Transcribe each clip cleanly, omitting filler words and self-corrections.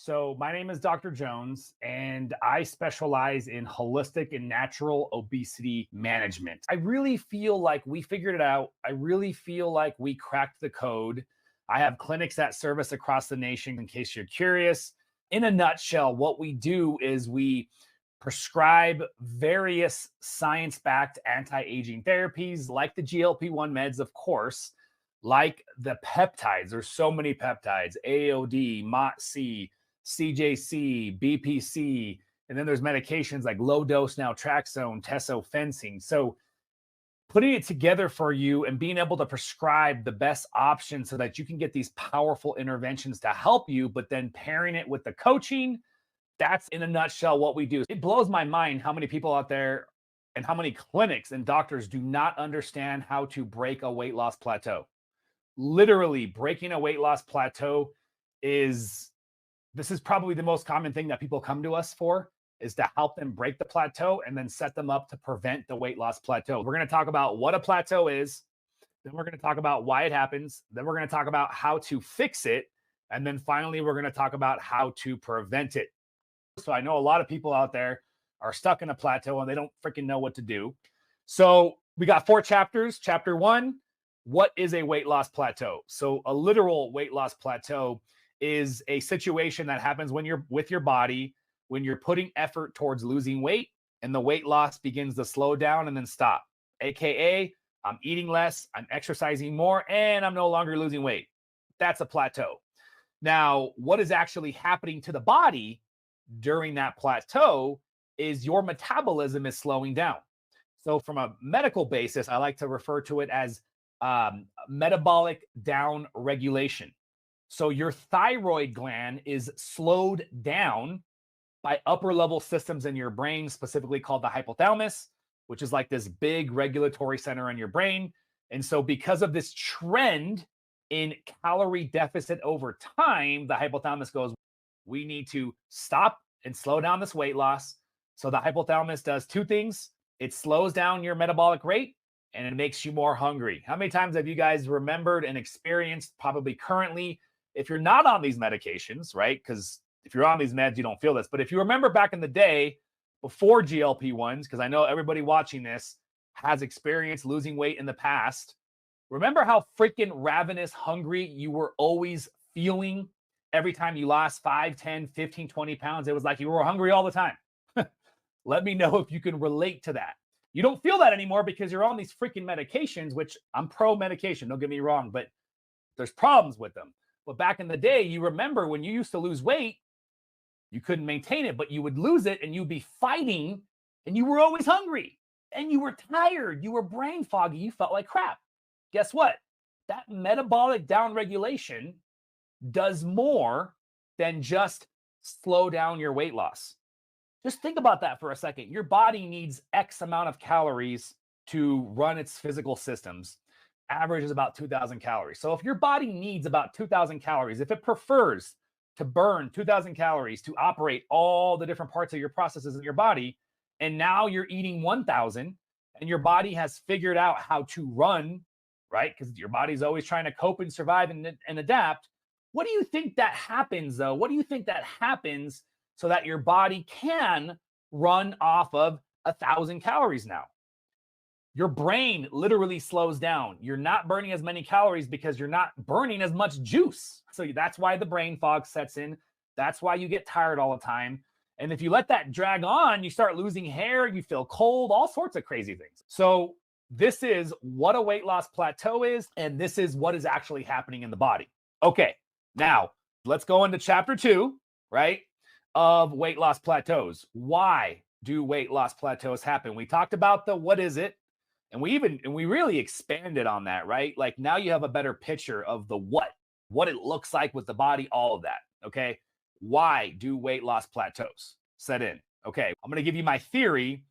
So, my name is Dr. Jones, and I specialize in holistic and natural obesity management. I really feel like we figured it out. I really feel like we cracked the code. I have clinics that service across the nation, in case you're curious. In a nutshell, what we do is we prescribe various science backed anti aging therapies like the GLP-1 meds, of course, like the peptides. There's so many peptides: AOD, MOTC, CJC, BPC, and then there's medications like low dose naltrexone, tesofensine. So putting it together for you and being able to prescribe the best option so that you can get these powerful interventions to help you, but then pairing it with the coaching, that's in a nutshell what we do. It blows my mind how many people out there and how many clinics and doctors do not understand how to break a weight loss plateau. Literally, breaking a weight loss plateau is this is probably the most common thing that people come to us for, is to help them break the plateau and then set them up to prevent the weight loss plateau. We're going to talk about what a plateau is, then we're going to talk about why it happens, then we're going to talk about how to fix it, and then finally we're going to talk about how to prevent it. So I know a lot of people out there are stuck in a plateau and they don't freaking know what to do. So we got 4 chapters. Chapter 1, what is a weight loss plateau? So a literal weight loss plateau is a situation that happens when you're with your body, when you're putting effort towards losing weight and the weight loss begins to slow down and then stop. AKA, I'm eating less, I'm exercising more, and I'm no longer losing weight. That's a plateau. Now, what is actually happening to the body during that plateau is your metabolism is slowing down. So from a medical basis, I like to refer to it as metabolic down regulation. So your thyroid gland is slowed down by upper level systems in your brain, specifically called the hypothalamus, which is like this big regulatory center in your brain. And so because of this trend in calorie deficit over time, the hypothalamus goes, we need to stop and slow down this weight loss. So the hypothalamus does 2 things. It slows down your metabolic rate and it makes you more hungry. How many times have you guys remembered and experienced, probably currently, if you're not on these medications, right? Because if you're on these meds, you don't feel this. But if you remember back in the day before GLP-1s, because I know everybody watching this has experienced losing weight in the past, remember how freaking ravenous hungry you were always feeling every time you lost 5, 10, 15, 20 pounds? It was like you were hungry all the time. Let me know if you can relate to that. You don't feel that anymore because you're on these freaking medications, which I'm pro medication, don't get me wrong, but there's problems with them. But back in the day, you remember when you used to lose weight, you couldn't maintain it, but you would lose it and you'd be fighting and you were always hungry and you were tired. You were brain foggy. You felt like crap. Guess what? That metabolic downregulation does more than just slow down your weight loss. Just think about that for a second. Your body needs X amount of calories to run its physical systems. Average is about 2,000 calories. So if your body needs about 2,000 calories, if it prefers to burn 2,000 calories to operate all the different parts of your processes in your body, and now you're eating 1,000 and your body has figured out how to run, right? Because your body's always trying to cope and survive and adapt. What do you think that happens, though? What do you think that happens so that your body can run off of 1,000 calories now? Your brain literally slows down. You're not burning as many calories because you're not burning as much juice. So that's why the brain fog sets in. That's why you get tired all the time. And if you let that drag on, you start losing hair, you feel cold, all sorts of crazy things. So this is what a weight loss plateau is, and this is what is actually happening in the body. Okay, now let's go into chapter 2, right, of weight loss plateaus. Why do weight loss plateaus happen? We talked about the what is it, and we really expanded on that, right? Like now you have a better picture of the what it looks like with the body, all of that. Okay. Why do weight loss plateaus set in? Okay. I'm going to give you my theory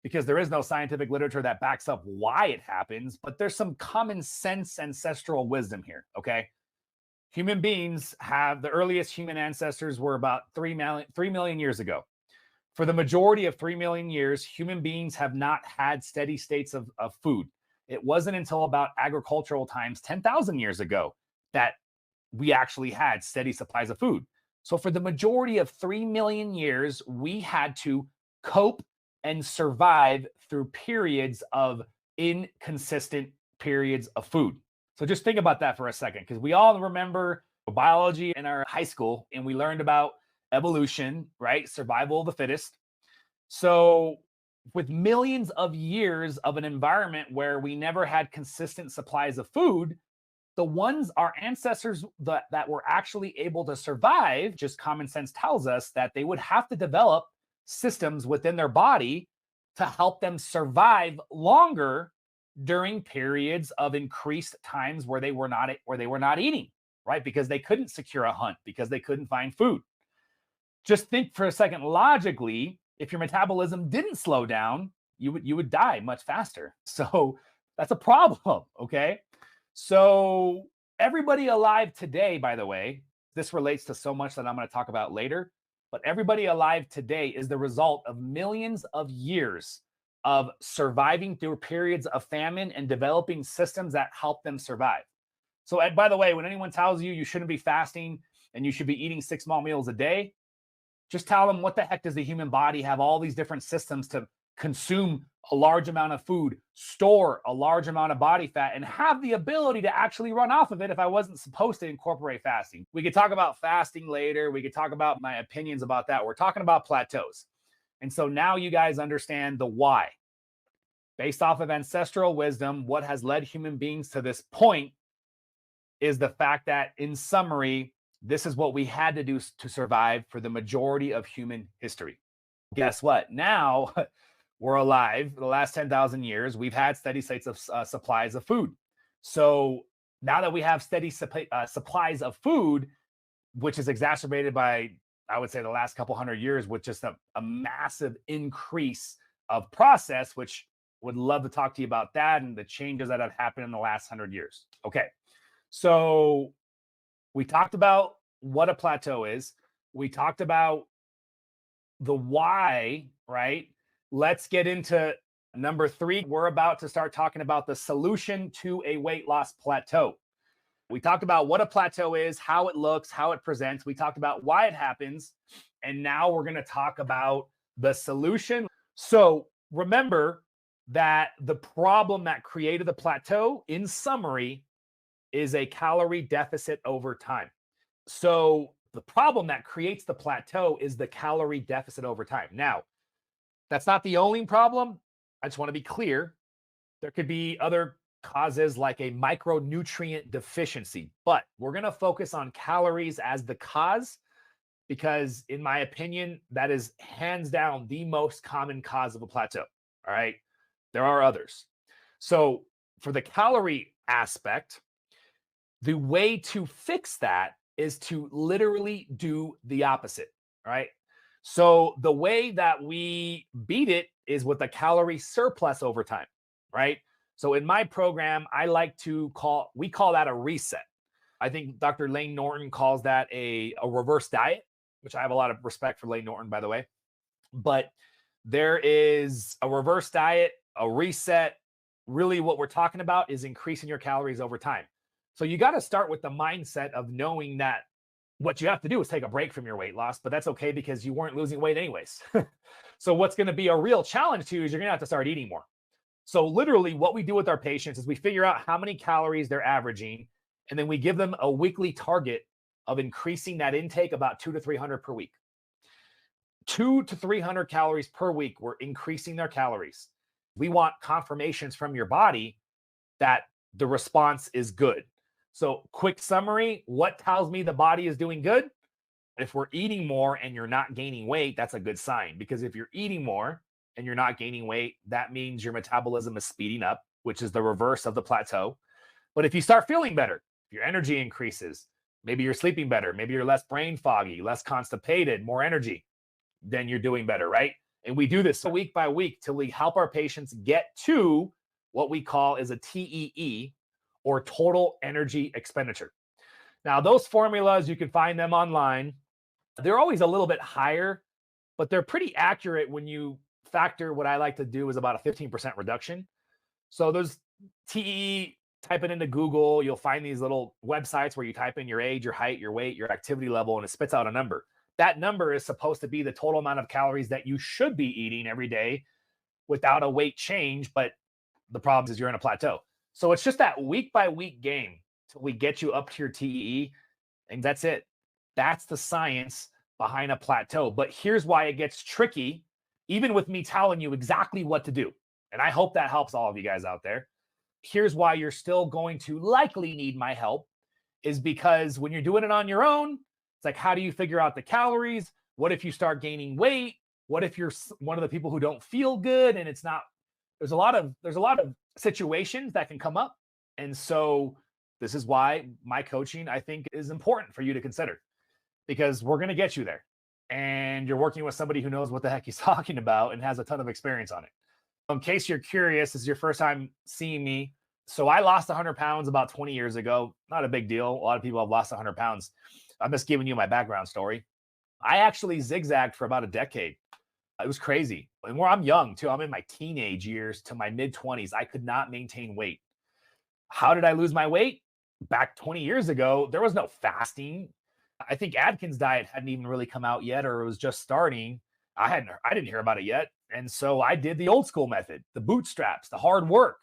because there is no scientific literature that backs up why it happens, but there's some common sense ancestral wisdom here. Okay. Human beings have the earliest human ancestors were about 3 million years ago. For the majority of 3 million years, human beings have not had steady states of food. It wasn't until about agricultural times 10,000 years ago that we actually had steady supplies of food. So for the majority of 3 million years, we had to cope and survive through periods of inconsistent periods of food. So just think about that for a second, because we all remember biology in our high school and we learned about evolution, right? Survival of the fittest. So with millions of years of an environment where we never had consistent supplies of food, the ones our ancestors that were actually able to survive, just common sense tells us that they would have to develop systems within their body to help them survive longer during periods of increased times where they were not eating, right? Because they couldn't secure a hunt, because they couldn't find food. Just think for a second logically, if your metabolism didn't slow down, you would die much faster. So that's a problem, okay? So everybody alive today, by the way, this relates to so much that I'm going to talk about later, but everybody alive today is the result of millions of years of surviving through periods of famine and developing systems that help them survive. So, Ed, by the way, when anyone tells you you shouldn't be fasting and you should be eating 6 small meals a day, just tell them, what the heck does the human body have all these different systems to consume a large amount of food, store a large amount of body fat, and have the ability to actually run off of it if I wasn't supposed to incorporate fasting? We could talk about fasting later. We could talk about my opinions about that. We're talking about plateaus. And so now you guys understand the why. Based off of ancestral wisdom, what has led human beings to this point is the fact that, in summary, this is what we had to do to survive for the majority of human history. Guess what? Now we're alive. For the last 10,000 years, we've had steady states of supplies of food. So now that we have steady supplies of food, which is exacerbated by, I would say, the last couple hundred years with just a massive increase of process, which would love to talk to you about that and the changes that have happened in the last 100 years. Okay. So we talked about what a plateau is. We talked about the why, right? Let's get into number 3. We're about to start talking about the solution to a weight loss plateau. We talked about what a plateau is, how it looks, how it presents. We talked about why it happens. And now we're going to talk about the solution. So remember that the problem that created the plateau, in summary, is a calorie deficit over time. So the problem that creates the plateau is the calorie deficit over time. Now, that's not the only problem. I just want to be clear. There could be other causes like a micronutrient deficiency, but we're going to focus on calories as the cause because, in my opinion, that is hands down the most common cause of a plateau. All right. There are others. So for the calorie aspect, the way to fix that is to literally do the opposite. All right. So the way that we beat it is with a calorie surplus over time. Right. So in my program, we call that a reset. I think Dr. Lane Norton calls that a reverse diet, which I have a lot of respect for Lane Norton, by the way. But there is a reverse diet, a reset. Really, what we're talking about is increasing your calories over time. So you got to start with the mindset of knowing that what you have to do is take a break from your weight loss, but that's okay because you weren't losing weight anyways. So what's going to be a real challenge to you is you're going to have to start eating more. So literally what we do with our patients is we figure out how many calories they're averaging, and then we give them a weekly target of increasing that intake about 200 to 300 per week. 200 to 300 calories per week, we're increasing their calories. We want confirmations from your body that the response is good. So quick summary, what tells me the body is doing good? If we're eating more and you're not gaining weight, that's a good sign, because if you're eating more and you're not gaining weight, that means your metabolism is speeding up, which is the reverse of the plateau. But if you start feeling better, your energy increases, maybe you're sleeping better, maybe you're less brain foggy, less constipated, more energy, then you're doing better, right? And we do this week by week till we help our patients get to what we call is a TEE, or total energy expenditure. Now, those formulas, you can find them online. They're always a little bit higher, but they're pretty accurate when you factor what I like to do is about a 15% reduction. So those TEE type it into Google, you'll find these little websites where you type in your age, your height, your weight, your activity level, and it spits out a number. That number is supposed to be the total amount of calories that you should be eating every day without a weight change. But the problem is you're in a plateau. So it's just that week by week game till we get you up to your TEE. And that's it. That's the science behind a plateau. But here's why it gets tricky, even with me telling you exactly what to do. And I hope that helps all of you guys out there. Here's why you're still going to likely need my help is because when you're doing it on your own, it's like, how do you figure out the calories? What if you start gaining weight? What if you're one of the people who don't feel good and it's not, there's a lot of situations that can come up. And so this is why my coaching, I think, is important for you to consider, because we're going to get you there. And you're working with somebody who knows what the heck he's talking about and has a ton of experience on it. In case you're curious, this is your first time seeing me. So I lost 100 pounds about 20 years ago. Not a big deal. A lot of people have lost 100 pounds. I'm just giving you my background story. I actually zigzagged for about a decade. It was crazy. And where I'm young too, I'm in my teenage years to my mid 20s. I could not maintain weight. How did I lose my weight? Back 20 years ago, there was no fasting. I think Atkins diet hadn't even really come out yet, or it was just starting. I didn't hear about it yet. And so I did the old school method, the bootstraps, the hard work.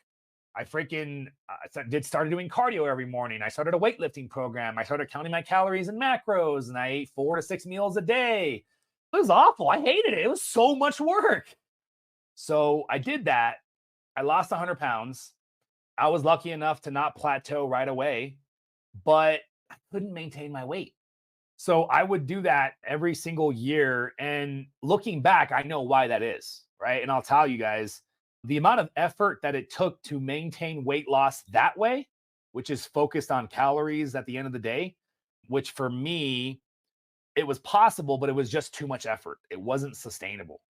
I started doing cardio every morning. I started a weightlifting program. I started counting my calories and macros, and I ate 4 to 6 meals a day. It was awful. I hated it. It was so much work. So I did that. I lost 100 pounds. I was lucky enough to not plateau right away, but I couldn't maintain my weight. So I would do that every single year. And looking back, I know why that is, right? And I'll tell you guys, the amount of effort that it took to maintain weight loss that way, which is focused on calories at the end of the day, which for me, it was possible, but it was just too much effort. It wasn't sustainable.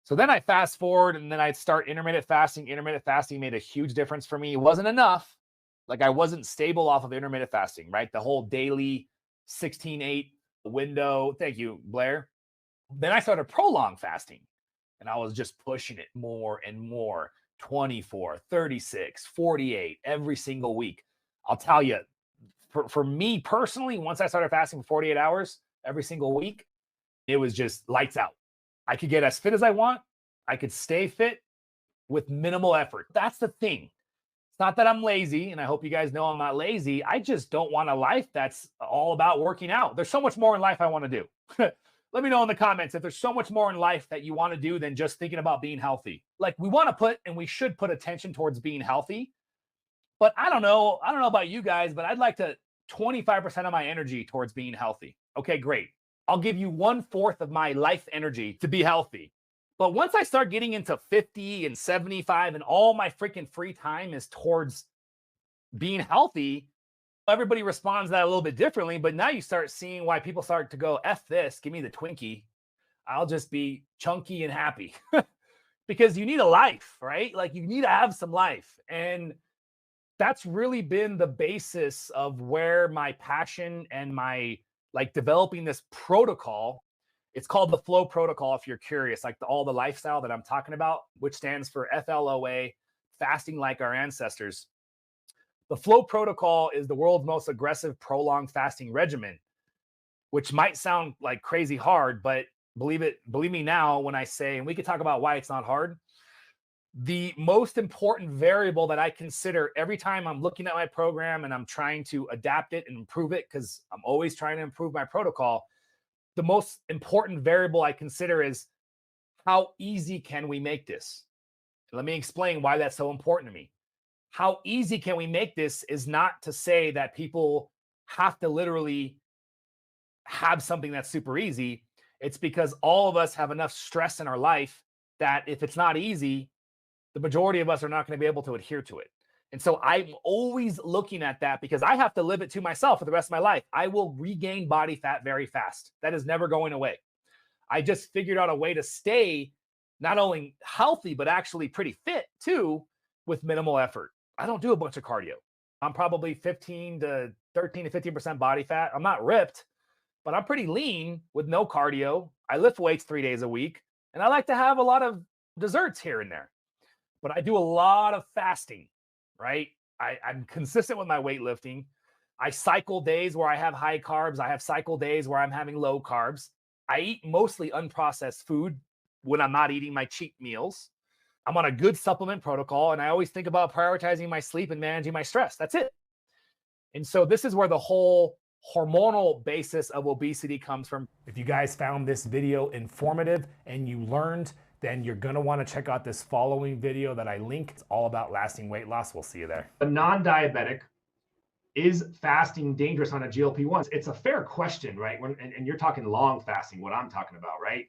So then I fast forward and then I'd start intermittent fasting. Intermittent fasting made a huge difference for me. It wasn't enough. Like I wasn't stable off of intermittent fasting, right? The whole daily 16-8 window. Thank you, Blair. Then I started prolonged fasting and I was just pushing it more and more. 24, 36, 48 every single week. I'll tell you, for me personally, once I started fasting for 48 hours every single week, it was just lights out. I could get as fit as I want. I could stay fit with minimal effort. That's the thing. It's not that I'm lazy, and I hope you guys know I'm not lazy. I just don't want a life that's all about working out. There's so much more in life I want to do. Let me know in the comments if there's so much more in life that you want to do than just thinking about being healthy. Like we want to put, and we should put attention towards being healthy. But I don't know about you guys, but I'd like to 25% of my energy towards being healthy. Okay, great. I'll give you 1/4 of my life energy to be healthy. But once I start getting into 50 and 75 and all my freaking free time is towards being healthy, everybody responds to that a little bit differently. But now you start seeing why people start to go, F this, give me the Twinkie. I'll just be chunky and happy. Because you need a life, right? Like you need to have some life. And that's really been the basis of where my passion and my like developing this protocol. It's called the FLOA protocol. If you're curious, like all the lifestyle that I'm talking about, which stands for FLOA, fasting like our ancestors. The FLOA protocol is the world's most aggressive prolonged fasting regimen, which might sound like crazy hard, but believe me now when I say, and we could talk about why it's not hard. The most important variable that I consider every time I'm looking at my program and I'm trying to adapt it and improve it, because I'm always trying to improve my protocol, the most important variable I consider is how easy can we make this? Let me explain why that's so important to me. How easy can we make this is not to say that people have to literally have something that's super easy. It's because all of us have enough stress in our life that if it's not easy, the majority of us are not going to be able to adhere to it. And so I'm always looking at that because I have to live it to myself for the rest of my life. I will regain body fat very fast. That is never going away. I just figured out a way to stay not only healthy, but actually pretty fit too with minimal effort. I don't do a bunch of cardio. I'm probably 13 to 15% body fat. I'm not ripped, but I'm pretty lean with no cardio. I lift weights 3 days a week, and I like to have a lot of desserts here and there. But I do a lot of fasting, right? I'm consistent with my weightlifting. I cycle days where I have high carbs. I have cycle days where I'm having low carbs. I eat mostly unprocessed food when I'm not eating my cheat meals. I'm on a good supplement protocol, and I always think about prioritizing my sleep and managing my stress. That's it. And so this is where the whole hormonal basis of obesity comes from. If you guys found this video informative and you learned, then you're gonna wanna check out this following video that I link. It's all about lasting weight loss. We'll see you there. A non-diabetic, is fasting dangerous on a GLP-1? It's a fair question, right? And you're talking long fasting, what I'm talking about, right?